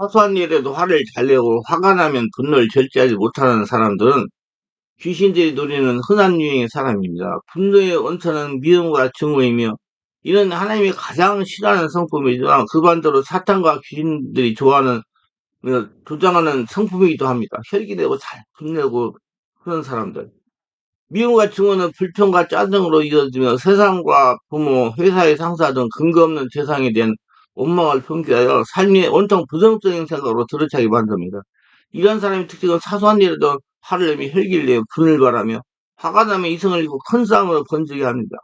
사소한 일에도 화를 잘 내고 화가 나면 분노를 절제하지 못하는 사람들은 귀신들이 노리는 흔한 유형의 사람입니다. 분노의 원천은 미움과 증오이며 이는 하나님이 가장 싫어하는 성품이지만 그 반대로 사탄과 귀신들이 좋아하는 조장하는 성품이기도 합니다. 혈기내고 잘 분내고 그런 사람들. 미움과 증오는 불평과 짜증으로 이어지며 세상과 부모, 회사의 상사 등 근거 없는 대상에 대한 원망을 풍기하여 삶이 온통 부정적인 생각으로 들어차게 만듭니다. 이런 사람의 특징은 사소한 일에도 화를 내며 혈기를 내어 분을 발하며 화가 나면 이성을 잃고 큰 싸움으로 번지게 합니다.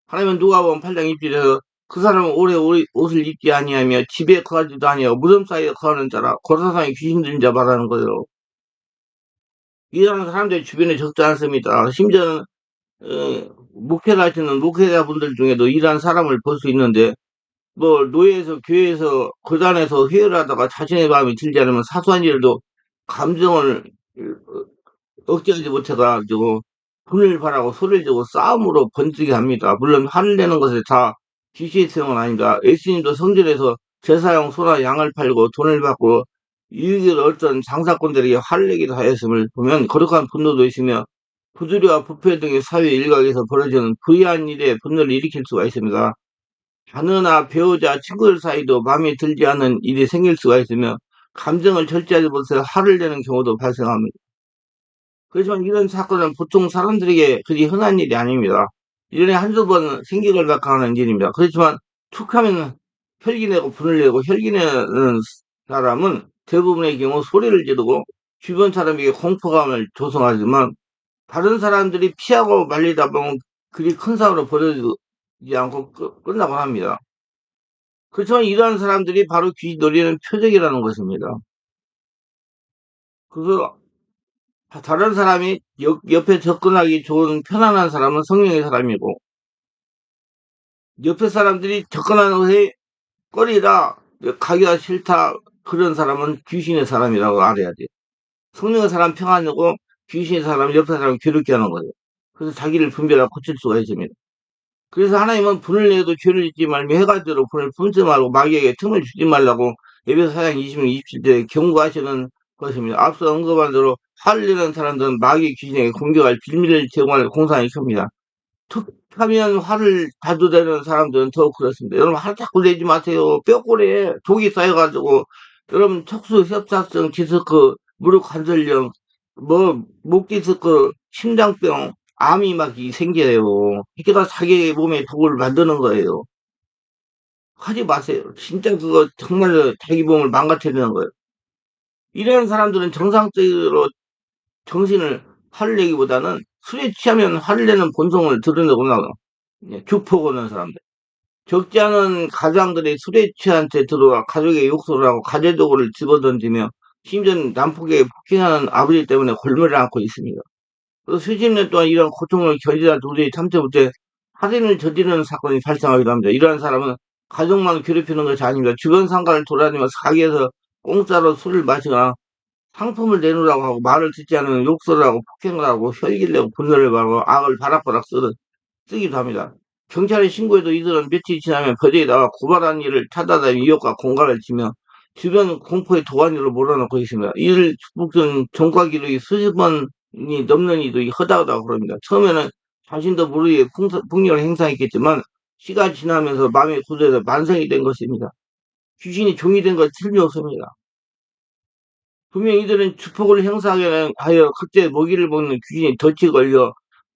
하나님은 누가복음 8장 1절에서 그 사람은 오래 옷을 입지 아니하며 집에 거하지도 아니하고 무덤 사이에 거하는 자라 고사상에 귀신 들린 자 말하는 거예요. 이런 사람들이 주변에 적지 않습니다. 심지어는 목회를 하시는 목회자분들 중에도 이러한 사람을 볼 수 있는데 뭐 노예에서 교회에서 거단에서 회의를 하다가 자신의 마음이 들지 않으면 사소한 일도 감정을 억제하지 못해가지고 분을 발하고 소리를 지고 싸움으로 번지게 합니다. 물론 화를 내는 것에 다 귀신의 소용은 아닙니다. 예수님도 성전에서 제사용 소나 양을 팔고 돈을 받고 이익을 얻던 장사꾼들에게 화를 내기도 하였음을 보면 거룩한 분노도 있으며 부조리와 부패 등의 사회 일각에서 벌어지는 부의한 일에 분노를 일으킬 수가 있습니다. 자녀나 배우자, 친구들 사이도 마음에 들지 않는 일이 생길 수가 있으며 감정을 절제하지 못해 화를 내는 경우도 발생합니다. 그렇지만 이런 사건은 보통 사람들에게 그리 흔한 일이 아닙니다. 1년에 한두 번 생기를 각하하는 일입니다. 그렇지만 툭 하면 혈기 내고 분을 내고 혈기 내는 사람은 대부분의 경우 소리를 지르고 주변 사람에게 공포감을 조성하지만 다른 사람들이 피하고 말리다 보면 그리 큰 싸움으로 벌어지지 않고 끝나곤 합니다. 그렇지만 이러한 사람들이 바로 귀신 노리는 표적이라는 것입니다. 그래서 다른 사람이 옆에 접근하기 좋은 편안한 사람은 성령의 사람이고 옆에 사람들이 접근하는 것에 꺼리다 가기가 싫다 그런 사람은 귀신의 사람이라고 알아야 돼. 성령의 사람 평안이고 귀신의 사람 옆에 사람 괴롭게 하는 거예요. 그래서 자기를 분별하고 고칠 수가 있습니다. 그래서 하나님은 분을 내도 죄를 짓지 말며 해가 되도록 분을 품지 말고 마귀에게 틈을 주지 말라고 에베소 4장 26, 27절에 경고하시는 것입니다. 앞서 언급한 대로 화를 내는 사람들은 마귀 귀신에게 공격할 빌미를 제공할 공산이 큽니다. 툭하면 화를 자주 내는 사람들은 더욱 그렇습니다. 여러분 화 자꾸 내지 마세요. 뼈골에 독이 쌓여가지고 여러분 척수 협착성 디스크 무릎 관절염 목 디스크 심장병 암이 막 생겨요. 이게 다 자기 몸에 독을 만드는 거예요. 하지 마세요. 진짜 그거 정말 자기 몸을 망가뜨리는 거예요. 이런 사람들은 정상적으로 정신을 화를 내기보다는 술에 취하면 화를 내는 본성을 드러내고 나가. 주포 거는 사람들. 적지 않은 가장들이 술에 취한 채 들어와 가족의 욕설을 하고 가재도구를 집어던지며 심지어 난폭하게 폭행하는 아버지 때문에 골매를 앓고 있습니다. 그래서 수십 년 동안 이런 고통을 견디다 도저히 참지 못해 살인을 저지르는 사건이 발생하기도 합니다. 이러한 사람은 가족만 괴롭히는 것이 아닙니다. 주변 상가를 돌아다니면서 가게에서 공짜로 술을 마시거나 상품을 내놓으라고 하고 말을 듣지 않으면 욕설을 하고 폭행을 하고 혈기를 내고 분노를 발하고 악을 바락바락 쓰기도 합니다. 경찰에 신고해도 이들은 며칠 지나면 거제에 나와 고발한 일을 찾아다니 위협과 공갈을 치며 주변 공포의 도가니로 몰아넣고 있습니다. 이를 무슨 전과 기록이 수십 번이 넘는 이들이 허다하다고 그럽니다. 처음에는 자신도 모르게 폭력을 행사했겠지만 시간이 지나면서 마음의 구조에서 만성이 된 것입니다. 귀신이 종이 된 것 틀림없습니다. 분명 이들은 주폭을 행사하여 그때 먹이를 먹는 귀신이 덫이 걸려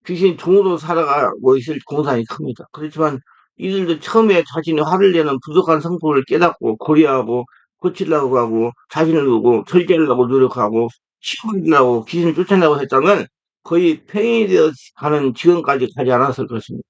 귀신이 종으로 살아가고 있을 공산이 큽니다. 그렇지만 이들도 처음에 자신이 화를 내는 부족한 성품을 깨닫고 고려하고 고치려고 하고 자신을 보고 절제하려고 노력하고 치유하려고 귀신을 쫓아내고 했다면 거의 폐인되어 가는 지경까지 가지 않았을 것입니다.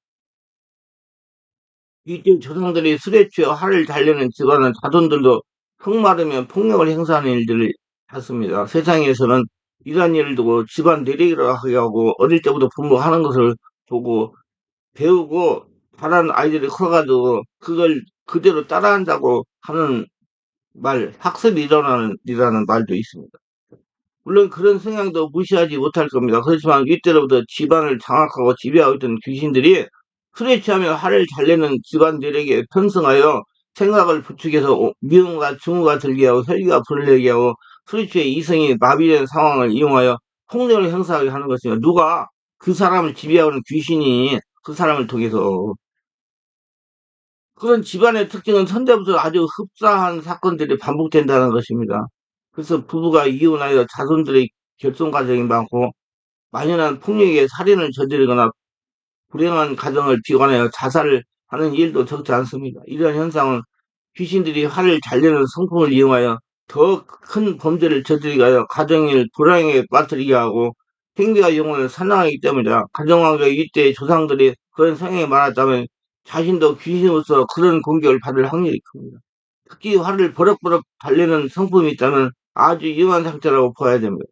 이때 조상들이 술에 취해 화를 달래는 집안은 자손들도 흙마르면 폭력을 행사하는 일들을 했습니다. 세상에서는 이러한 일을 두고 집안 내리기를 하게 하고 어릴 때부터 부모가 하는 것을 보고 배우고 자란 아이들이 커가지고 그걸 그대로 따라한다고 하는 학습이 일어나는 이라는 말도 있습니다. 물론 그런 성향도 무시하지 못할 겁니다. 그렇지만 이때로부터 집안을 장악하고 지배하고 있던 귀신들이 술에 취하며 화를 잘 내는 집안들에게 편승하여 생각을 부추겨서 미움과 증오가 들게 하고 혈기가 불러내게 하고 스리추의 이성이 마비된 상황을 이용하여 폭력을 행사하게 하는 것입니다. 누가? 그 사람을 지배하고 있는 귀신이 그 사람을 통해서. 그런 집안의 특징은 선대부터 아주 흡사한 사건들이 반복된다는 것입니다. 그래서 부부가 이혼하여 자손들의 결손 가정이 많고 만연한 폭력에 살인을 저지르거나 불행한 가정을 비관하여 자살을 하는 일도 적지 않습니다. 이러한 현상은 귀신들이 화를 잘 내는 성품을 이용하여 더 큰 범죄를 저지르게 하여 가정을 불황에 빠뜨리게 하고 생계와 영혼을 사냥하기 때문이다. 가정왕조 이때의 조상들이 그런 성향이 많았다면 자신도 귀신으로서 그런 공격을 받을 확률이 큽니다. 특히 화를 버럭버럭 달래는 성품이 있다면 아주 위험한 상태라고 봐야 됩니다.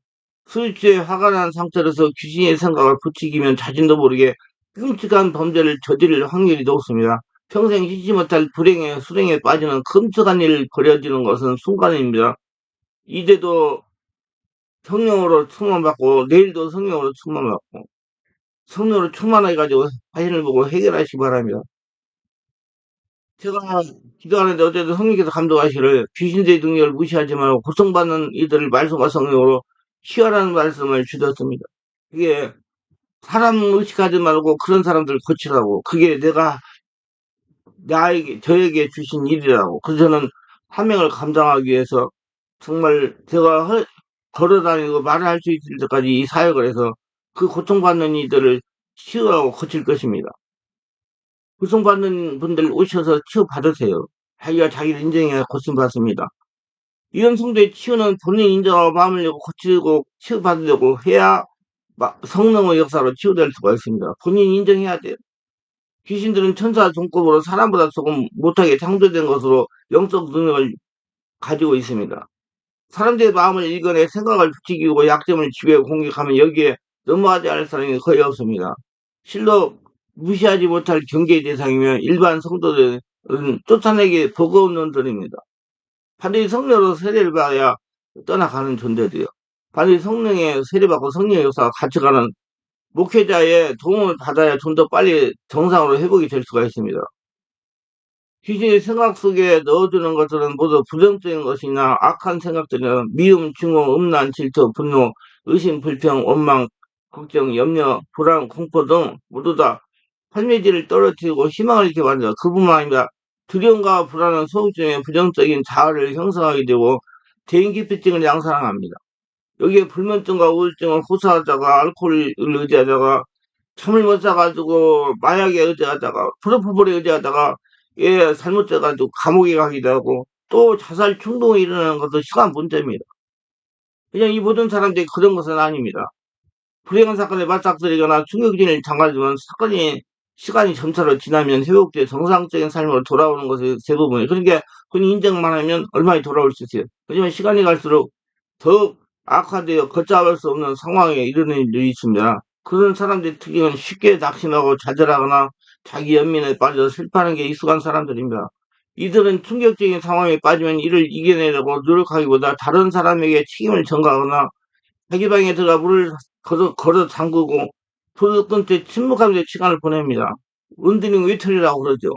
술취에 화가 난 상태로서 귀신의 생각을 부추기면 자신도 모르게 끔찍한 범죄를 저지를 확률이 높습니다. 평생 잊지 못할 불행의 수렁에 빠지는 끔찍한 일을 벌여지는 것은 순간입니다. 이제도 성령으로 충만받고 내일도 성령으로 충만받고 성령으로 충만해가지고 자신을 보고 해결하시기 바랍니다. 제가 기도하는데 어쨌든 성령께서 감동하시기를 귀신들의 능력을 무시하지 말고 고통받는 이들을 말씀과 성령으로 치유하라는 말씀을 주셨습니다. 그게 사람 의식하지 말고 그런 사람들 고치라고. 그게 내가 나에게 저에게 주신 일이라고. 그래서 저는 사명을 감당하기 위해서 정말 제가 걸어다니고 말을 할 수 있을 때까지 이 사역을 해서 그 고통받는 이들을 치유하고 고칠 것입니다. 고통받는 분들 오셔서 치유받으세요. 자기가 자기를 인정해야 고침받습니다. 이런 성도의 치유는 본인 인정하고 마음을 열고 고치고 치유받으려고 해야 성령의 역사로 치유될 수가 있습니다. 본인 인정해야 돼요. 귀신들은 천사 종급으로 사람보다 조금 못하게 창조된 것으로 영적 능력을 가지고 있습니다. 사람들의 마음을 읽어내 생각을 부추기고 약점을 지배해 공격하면 여기에 넘어가지 않을 사람이 거의 없습니다. 실로 무시하지 못할 경계의 대상이며 일반 성도들은 쫓아내기 버거운 놈들입니다. 반드시 성령으로 세례를 받아야 떠나가는 존재들이요. 반드시 성령의 세례받고 성령의 역사가 같이가는 목회자의 도움을 받아야 좀 더 빨리 정상으로 회복이 될 수가 있습니다. 귀신의 생각 속에 넣어주는 것들은 모두 부정적인 것이나 악한 생각들이나 미움, 증오, 음란, 질투, 분노, 의심, 불평, 원망, 걱정, 염려, 불안, 공포 등 모두 다 활미지를 떨어뜨리고 희망을 잃게 만든다. 그뿐만 아니라 두려움과 불안은 소극적인 부정적인 자아를 형성하게 되고 대인기피증을 양산합니다. 여기에 불면증과 우울증을 호소하다가 알코올을 의지하다가 잠을 못 자가지고 마약에 의지하다가 프로포폴에 의지하다가 예 잘못돼가지고 감옥에 가기도 하고 또 자살 충동이 일어나는 것도 시간 문제입니다. 그냥 이 모든 사람들이 그런 것은 아닙니다. 불행한 사건에 맞닥뜨리거나 충격진을 당하지만 사건이 시간이 점차로 지나면 회복돼 정상적인 삶으로 돌아오는 것이 대부분이에요. 그러니까 본인 인정만 하면 얼마나 돌아올 수 있어요. 하지만 시간이 갈수록 더욱 악화되어 걷잡을 수 없는 상황에 이르는 일들이 있습니다. 그런 사람들의 특징은 쉽게 낙심하고 좌절하거나 자기 연민에 빠져 슬퍼하는 게 익숙한 사람들입니다. 이들은 충격적인 상황에 빠지면 이를 이겨내려고 노력하기보다 다른 사람에게 책임을 전가하거나 자기 방에 들어가 물을 걸어 잠그고 불을 끈 채 침묵하면서 시간을 보냅니다. 은드링 위틀이라고 그러죠.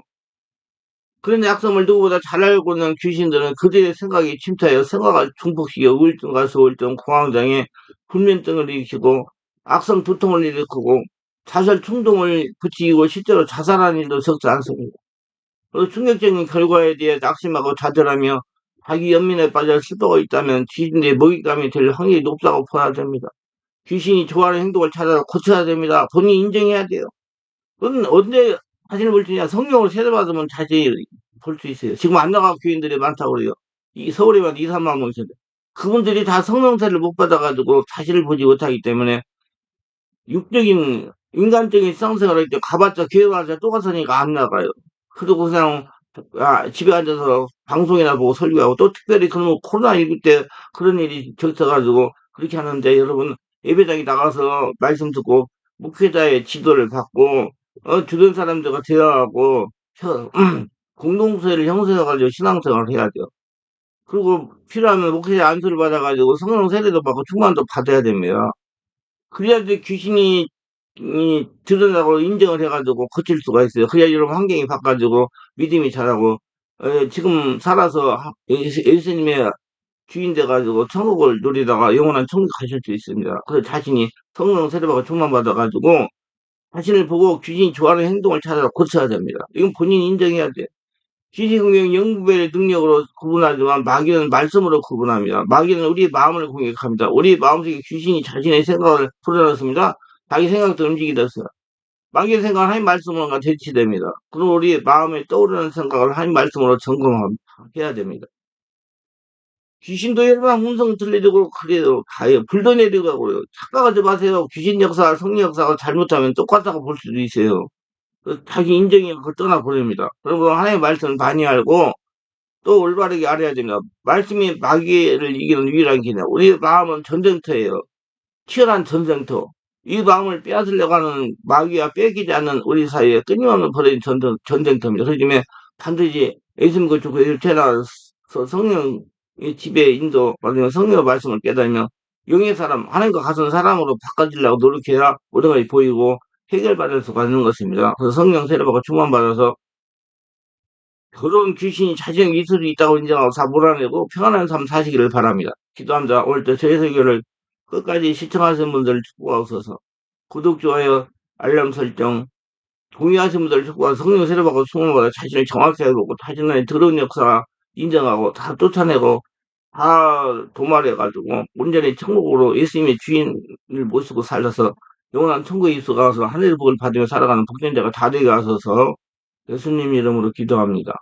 그런 약점을 누구보다 잘 알고 있는 귀신들은 그들의 생각에 침투하여 생각을 중복시켜 우울증과 소울증, 공황장애, 불면증을 일으키고 악성 두통을 일으키고 자살 충동을 부추기고 실제로 자살하는 일도 적지 않습니다. 그리고 충격적인 결과에 대해 낙심하고 좌절하며 자기 연민에 빠져 슬퍼하고 있다면 귀신들의 먹잇감이 될 확률이 높다고 봐야 됩니다. 귀신이 좋아하는 행동을 찾아서 고쳐야 됩니다. 본인이 인정해야 돼요. 그건 언제 자신을 볼 수 있냐? 성령으로 세례받으면 자신이 볼 수 있어요. 지금 안 나가 교인들이 많다고 그래요. 이 서울에만 2, 3만 명 있는데. 그분들이 다 성령 세례를 못 받아가지고 자신을 보지 못하기 때문에 육적인, 인간적인 상생을 할 때 가봤자 교회 가서 또 갔으니까 안 나가요. 그리고 그냥 집에 앉아서 방송이나 보고 설교하고 또 특별히 그러면 코로나19 때 그런 일이 겹쳐가지고 그렇게 하는데 여러분 예배당에 나가서 말씀 듣고 목회자의 지도를 받고 주변 사람들과 대화하고 공동체를 형성해가지고 신앙생활을 해야 돼요. 그리고 필요하면 목회자 안수를 받아가지고 성령 세례도 받고 충만도 받아야 됩니다. 그래야지 귀신이 드러나고 인정을 해가지고 고칠 수가 있어요. 그래야 여러분 환경이 바꿔지고 믿음이 자라고 지금 살아서 예수님의 주인 돼가지고 천국을 누리다가 영원한 천국 가실 수 있습니다. 그래서 자신이 성령 세례받고 충만 받아가지고 자신을 보고 귀신이 좋아하는 행동을 찾아 고쳐야 됩니다. 이건 본인이 인정해야 돼. 귀신공격 영구의 능력으로 구분하지만 마귀는 말씀으로 구분합니다. 마귀는 우리의 마음을 공격합니다. 우리 마음속에 귀신이 자신의 생각을 불어넣습니다. 자기 생각도 움직이게 됐어요. 마귀의 생각은 하나님 말씀으로 대치됩니다. 그럼 우리의 마음에 떠오르는 생각을 하나님 말씀으로 점검해야 됩니다. 귀신도 열방 hun성 들리고 그래도 가요. 불도 내리고 그래요. 착각하지 마세요. 귀신 역사, 성령 역사가 잘못하면 똑같다고 볼 수도 있어요. 자기 인정이 그걸 떠나버립니다. 그리고 하나님의 말씀을 많이 알고 또 올바르게 알아야 됩니다. 말씀이 마귀를 이기는 유일한 길이냐. 우리 마음은 전쟁터예요. 치열한 전쟁터. 이 마음을 빼앗으려고 하는 마귀와 뺏기지 않는 우리 사이에 끊임없는 벌어진 전쟁터입니다. 그렇기 때문에 반드시 예수님 그쪽에 일체나서 성령의 지배 인도, 아니면 성령의 말씀을 깨달으면 영의 사람, 하나님과 같은 사람으로 바꿔지려고 노력해야 우리가 보이고 해결받을 수가 있는 것입니다. 그래서 성령 세례받고 충만받아서 그런 귀신이 자신에게 있을 수 있다고 인정하고 다 몰아내고 평안한 삶 사시기를 바랍니다. 기도합니다. 오늘도 저희 설교를 끝까지 시청하시는 분들 축복하옵소서. 구독, 좋아요, 알람 설정, 동의하시는 분들 축복하고 성령 세례받고 충만받아 자신을 정확히 알고 자신의 더러운 역사 인정하고 다 쫓아내고 다 도말해가지고 온전히 천국으로 예수님의 주인을 모시고 살려서 영원한 천국에 입수가서 하늘의 복을 받으며 살아가는 복전자가 다 되게 하소서. 예수님 이름으로 기도합니다.